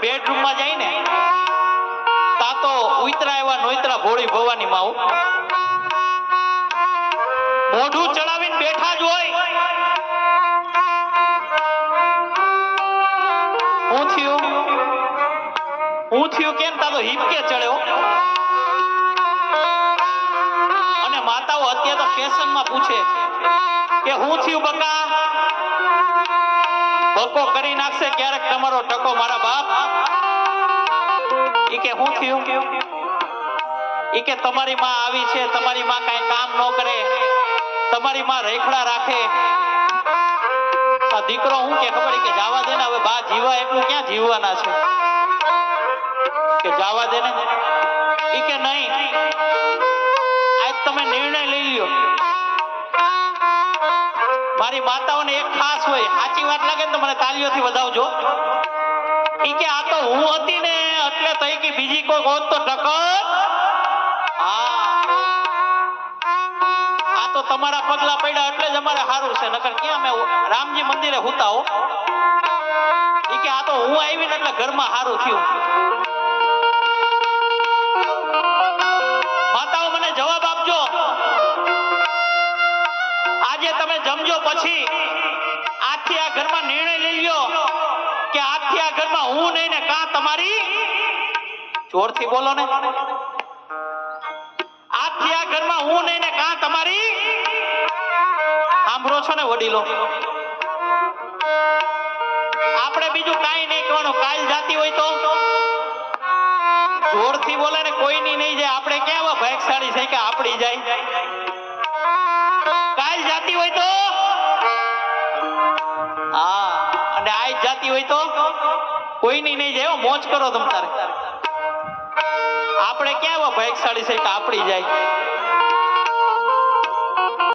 Bedroom માં જાય ને તા તો ઉતરા એવા નોતરા ભોળી ભવાની માં મોઢું ચડાવીને બેઠા જ હોય. હું થયું કેમ તા તો હિપકે ચડ્યો. અને માતાઓ અત્યારે તો ફેશન માં પૂછે કે હું થયું બકા, બકો કરી નાખશે ક્યારેક તમારો ટકો મારા બાપ. ઈ કે હું થયું? ઈ કે તમારી માં આવી છે, તમારી માં કઈ કામ ન કરે, તમારી માં રેખડા રાખે. આ દીકરો હું કે ખબર કે જાવા દે ને, હવે બા જીવા એટલું ક્યાં જીવવાના છે કે જાવા દે ને. ઈ કે નહીં, આજ તમે નિર્ણય લઈ લ્યો. મારી માતાઓને એક ખાસ હોય, સાચી વાત લાગે ને તો મને તાલીઓથી વધાવજો. ઈ કે આ તો હું હતી ને એટલે તઈ કે બીજી કોઈ હોત તો ટકર. આ તો તમારા પગલા પડ્યા એટલે જ અમારે સારું છે, નકર ક્યાં અમે રામજી મંદિરે હુતા હો. ઈ કે આ તો હું આવી ને એટલે ઘરમાં સારું થયું. માતાઓ મને જવાબ આપજો. આજે તમે જમજો પછી આજથી આ ઘરમાં નિર્ણય લઈ લ્યો કે આજથી આ ઘરમાં હું નહીં ને કાં તમારી, જોરથી બોલો ને, આજથી આ ઘરમાં હું નહીં ને કાં તમારી. સાંભળો છો ને વડીલો? આપણે બીજું કાંઈ નહીં કહેવાનું. કાલ જાતી હોય તો જોરથી બોલે ને, કોઈની નહીં જાય. આપણે કેવા ભાગશાળી છે કે આપડી જાય. કાલ જાતી હોય તો હા, અને આજ જાતી હોય તો કોઈની નહીં જાય. મોજ કરો તમ તારે. આપણે કેવા ભાગશાળી છે કે આપડી જાય.